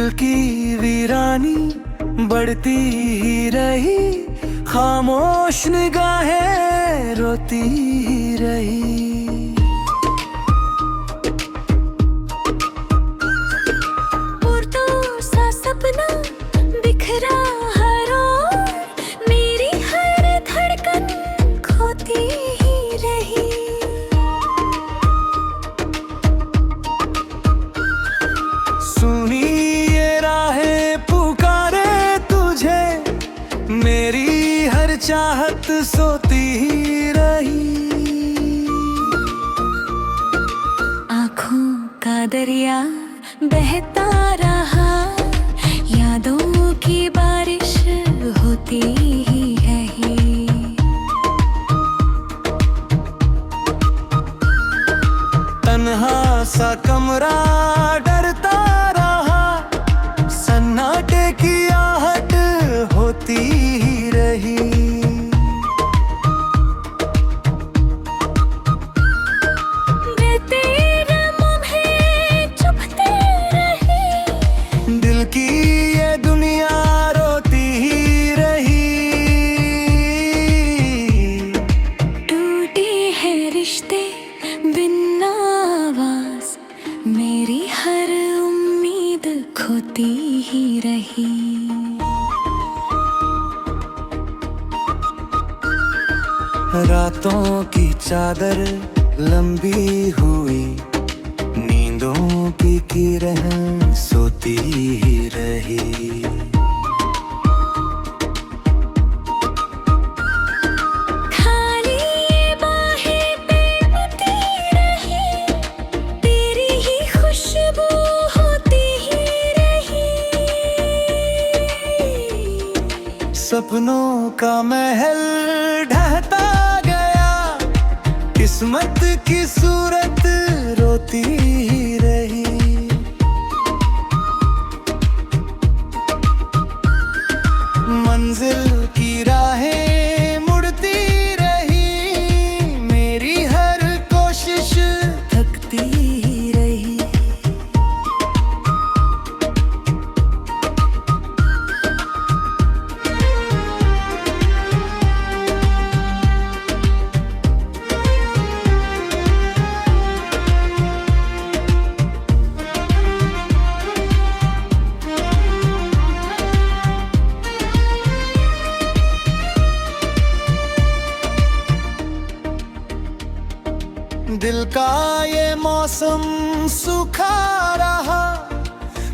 दिल की वीरानी बढ़ती ही रही, खामोश निगाहें रोती ही रही। उड़ता सा सपना बिखरा हर ओर, मेरी हर धड़कन खोती ही रही। सुनी ये राहें पुकारे तुझे, मेरी हर चाहत सोती ही रही। आँखों का दरिया बहता रहा, यादों की बारिश होती ही रही। तन्हा सा कमरा डरता रहा, सन्नाटे की आहट होती ही रही। तेरे लम्हे चुभते रहे, दिल की ये दुनिया रोती ही रही। टूटे हैं रिश्ते बिन आवाज, मेरी हर उम्मीद खोती ही रही। रातों की चादर लंबी हुई, नींदों की किरण सोती ही रही। खाली ये बाहें तड़पती रही, तेरी ही खुशबू होती ही रही। सपनों का महल ढहता गया, किस्मत की सूरत रोती ही रही। मंजिल की राहें मुड़ती रही, मेरी हर कोशिश थकती ही रही। दिल का ये मौसम सूखा रहा,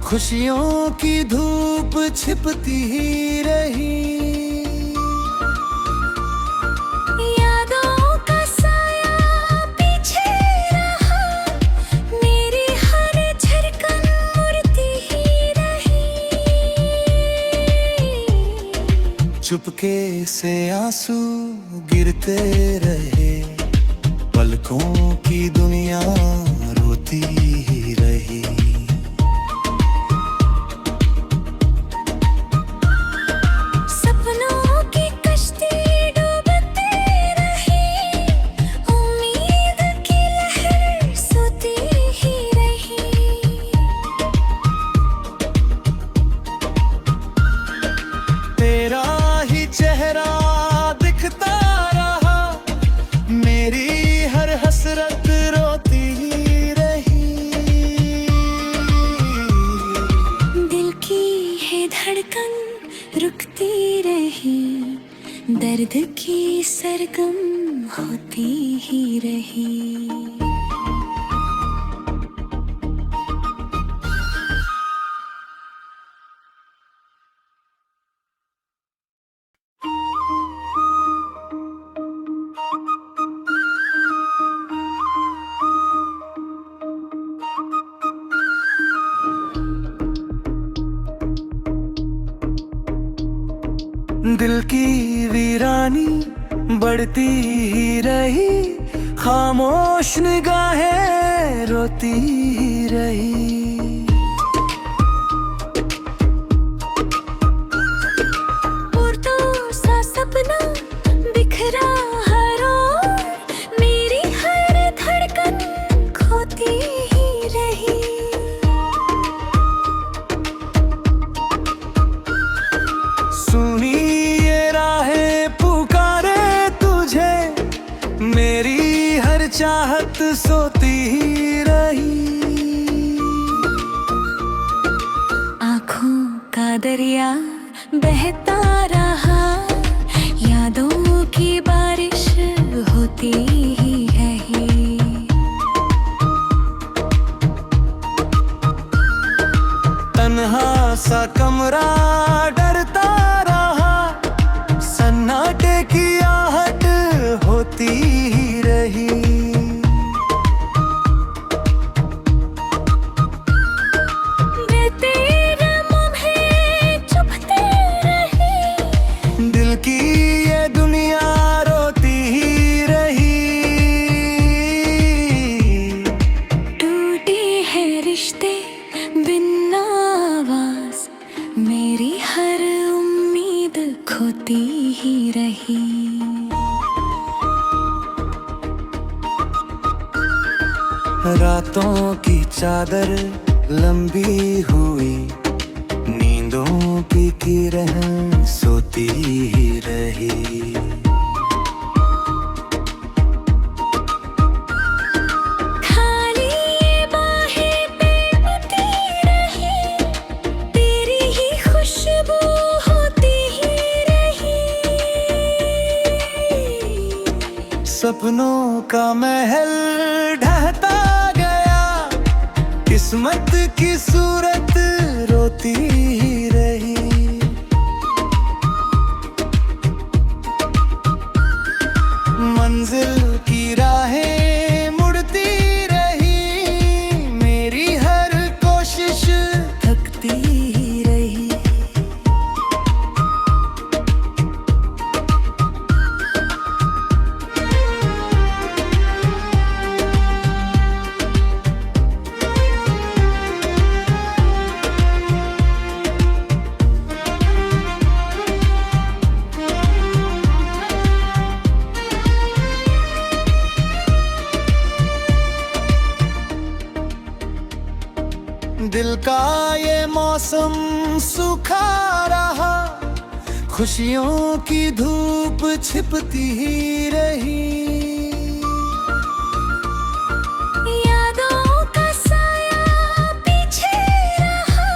खुशियों की धूप छिपती ही रही। यादों का साया पीछे रहा, मेरी हर धड़कन उड़ती ही रही। चुपके से आंसू गिरते रहे, पलकों की दुनिया रोती ही रही। सपनों की कश्ती डूबते रही, उम्मीद की लहर सोती ही रही। तेरा ही चेहरा दिखता रहा, मेरी हर हसरत रोती ही रही। दिल की है धड़कन रुकती रही, दर्द की सरगम होती ही रही। दिल की वीरानी बढ़ती ही रही, खामोश निगाहें रोती ही रही। उड़ता सा सपना बिखरा हर ओर, मेरी हर धड़कन खोती ही रही। चाहत सोती ही रही। आँखों का दरिया बहता रहा, यादों की बारिश होती ही रही। तन्हा सा कमरा डरता रहा, सन्नाटे की आहट होती ही रही। दिल की ये दुनिया रोती ही रही। टूटे हैं रिश्ते बिन आवाज, मेरी हर उम्मीद खोती ही रही। रातों की चादर लंबी हुई, नींदों की किरण सोती ही रही। खाली ये बाहें बेबसी रही, तेरी ही खुशबू होती ही रही। सपनों का महल ढहता गया, किस्मत की सूरत रोती ही रही। मंजिल की राहें मुड़ती रही, मेरी हर कोशिश थकती ही रही। दिल का ये मौसम सूखा रहा, खुशियों की धूप छिपती ही रही। यादों का साया पीछे रहा,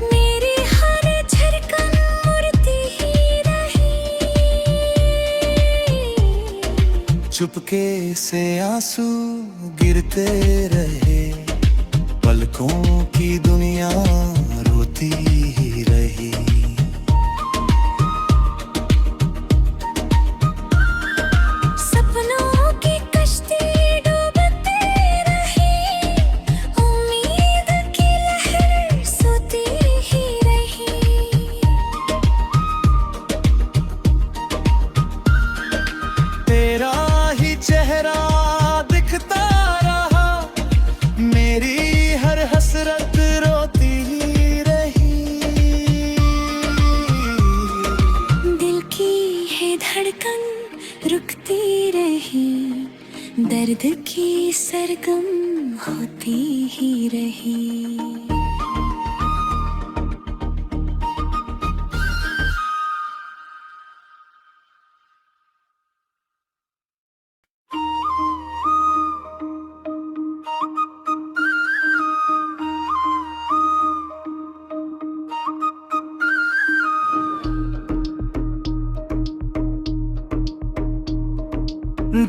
मेरी हर धड़कन मुड़ती ही रही। चुपके से आंसू गिरते रहे, पलकों की दुनिया रोती ही रही। सपनों की कश्ती डूबती रही, उम्मीद की लहर सोती ही रही। तेरा ही चेहरा दिखता रहा, मेरी हर हसरत रोती ही रही। दिल की है धड़कन रुकती रही, दर्द की सरगम होती ही रही।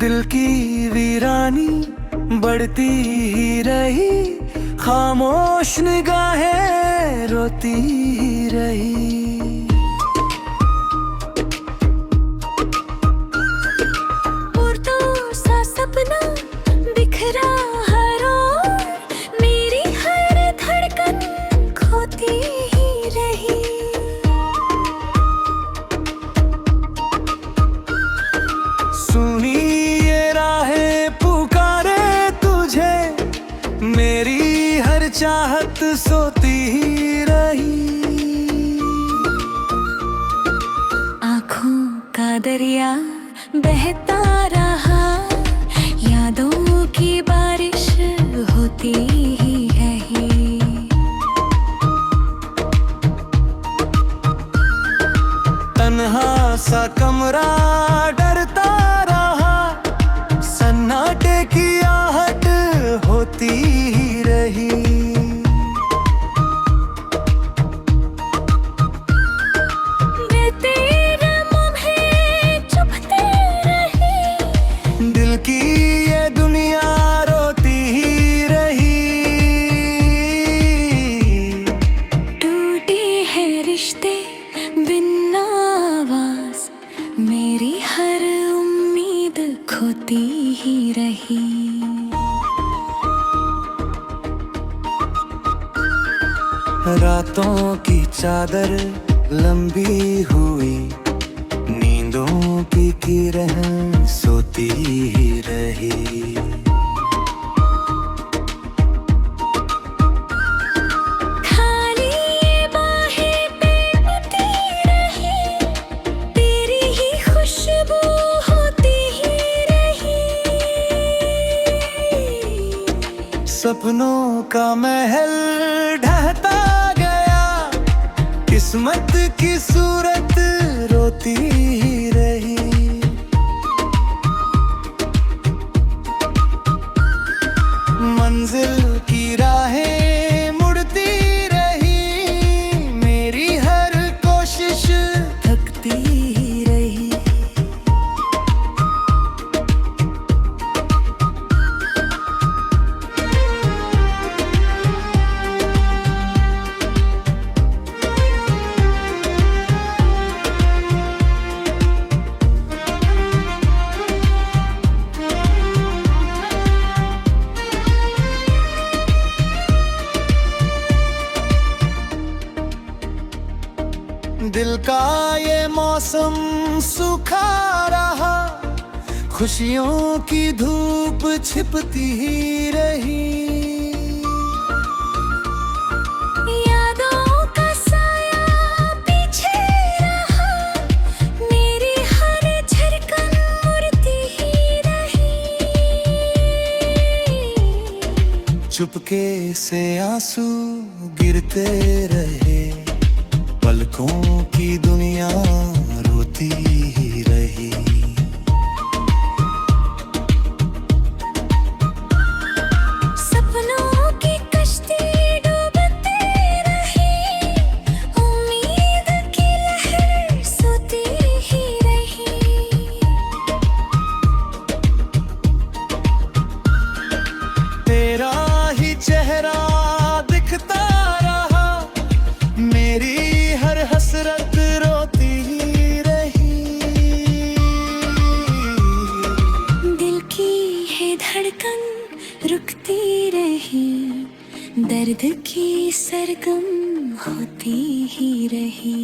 दिल की वीरानी बढ़ती ही रही, खामोश निगाहें रोती ही रही। पुरतों सा सपना बिखरा हर ओर, मेरी हर धड़कन खोती ही रही। सुनी ये राहें पुकारे तुझे, मेरी हर चाहत सोती ही रही। आँखों का दरिया बहता रहा, यादों की बारिश होती ही रही। तन्हा सा कमरा डरता रहा, सन्नाटे रिश्ते बिन आवाज, मेरी हर उम्मीद खोती ही रही। रातों की चादर लंबी हुई, नींदों की किरण सोती ही रही। खाली ये बाहें बेबती रही, तेरी ही खुशबू होती ही रही। सपनों का महल ढहता गया, किस्मत की सूरत रोती ही रही। मंजिल की राहें मुड़ती रही, मेरी हर कोशिश थकती ही रही। दिल का ये मौसम सूखा रहा, खुशियों की धूप छिपती ही रही। यादों का साया पीछे रहा, मेरी हर धड़कन मुड़ती ही रही। चुपके से आंसू गिरते रहे, पलकों की दुनिया रोती ही रही। सपनों की कश्ती डूबती रही, उम्मीद की लहर सोती ही रही। तेरा ही चेहरा दिखता रहा, मेरी हर हसरत रोती ही रही। दिल की है धड़कन रुकती रही, दर्द की सरगम होती ही रही।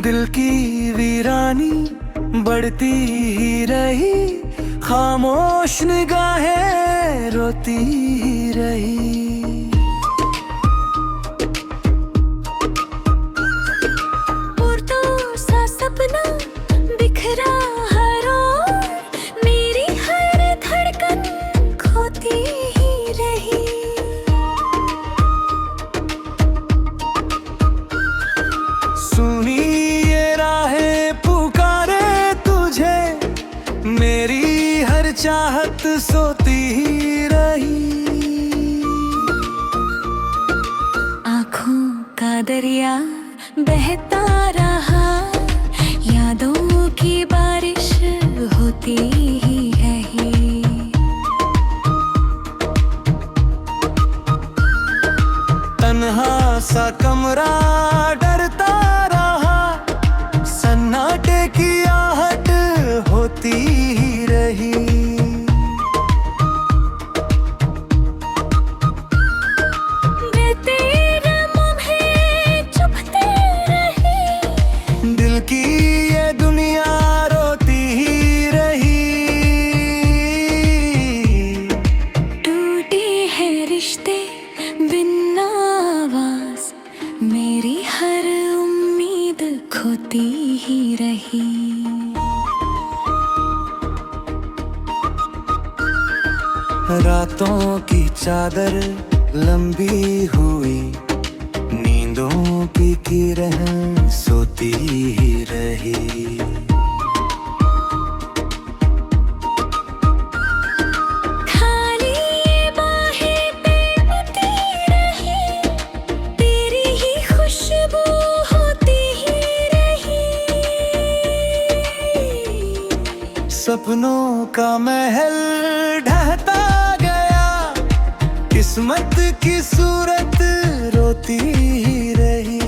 दिल की वीरानी बढ़ती ही रही, खामोश निगाहें रोती ही रही। उड़ता सा सपना बिखरा हर ओर, मेरी हर धड़कन खोती ही रही। सुनी ये राहें पुकारे तुझे, मेरी हर चाहत सोती ही रही। आँखों का दरिया बहता रहा, यादों की बारिश होती ही रही। तन्हा सा कमरा डरता रहा, सन्नाटे की आहट होती ही रही। तेरे लम्हे चुभते रहे, दिल की ये दुनिया रोती ही रही। टूटे हैं रिश्ते बिन आवाज, मेरी हर उम्मीद खोती ही रही। रातों की चादर लंबी हुई, नींदों की किरण सोती ही रही। सपनों का महल ढहता गया, किस्मत की सूरत रोती रही।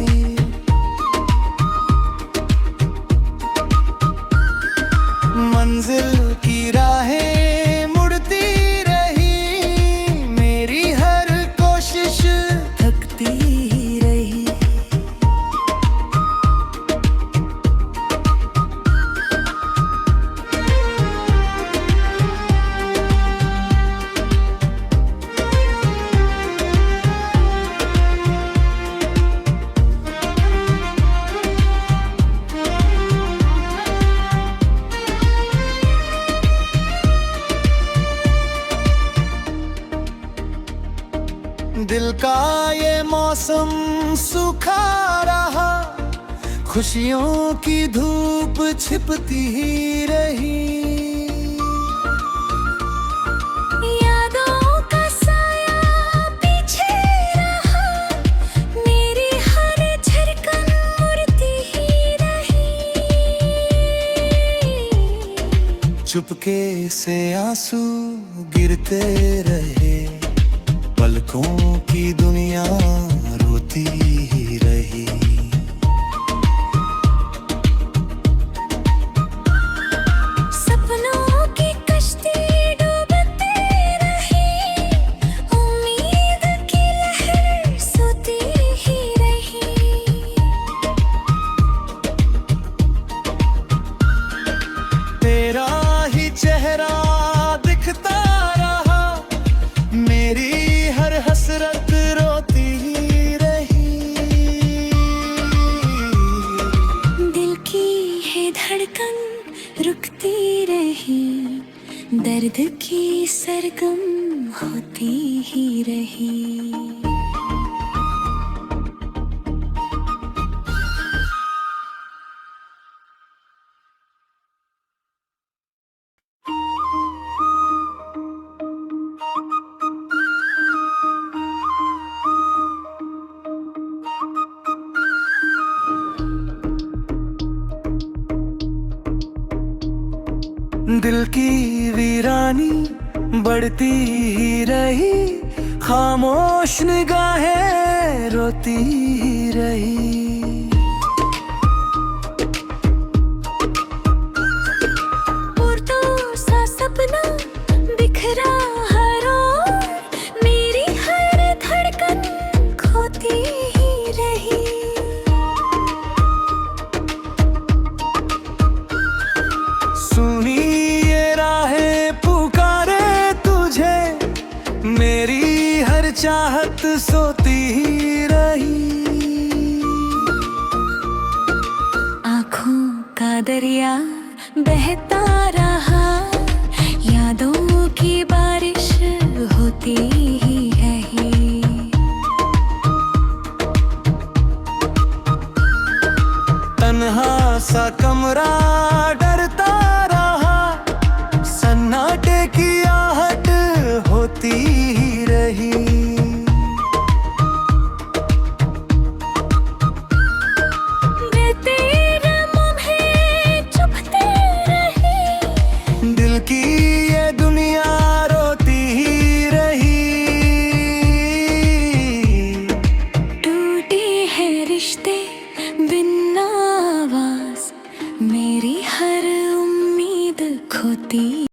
मंजिल की राहें मुड़ती रही, मेरी हर कोशिश थकती रही। दिल का ये मौसम सूखा रहा, खुशियों की धूप छिपती ही रही। यादों का साया पीछे रहा, मेरी हर धड़कन मुड़ती ही रही। चुपके से आंसू गिरते रहे, पलकों की दुनिया रोती ही रही। सपनों की कश्ती डूबती रही, उम्मीद की लहर सोती ही रही। तेरा ही चेहरा दिखता रहा, मेरी हर हसरत रोती ही रही। दिल की है धड़कन रुकती रही, दर्द की सरगम होती ही रही। दिल की वीरानी बढ़ती ही रही, खामोश निगाहें रोती ही रही। उड़ता सा सपना बिखरा हर ओर, मेरी हर धड़कन खोती ही रही। सुनी ये राहें पुकारे तुझे, मेरी हर चाहत सोती ही रही। आँखों का दरिया बहता रहा, यादों की बारिश होती ही रही। तन्हा सा कमरा डरता रहा, सन्नाटे की आहट होती ही रही। तेरे लम्हे चुभते रहे, दिल की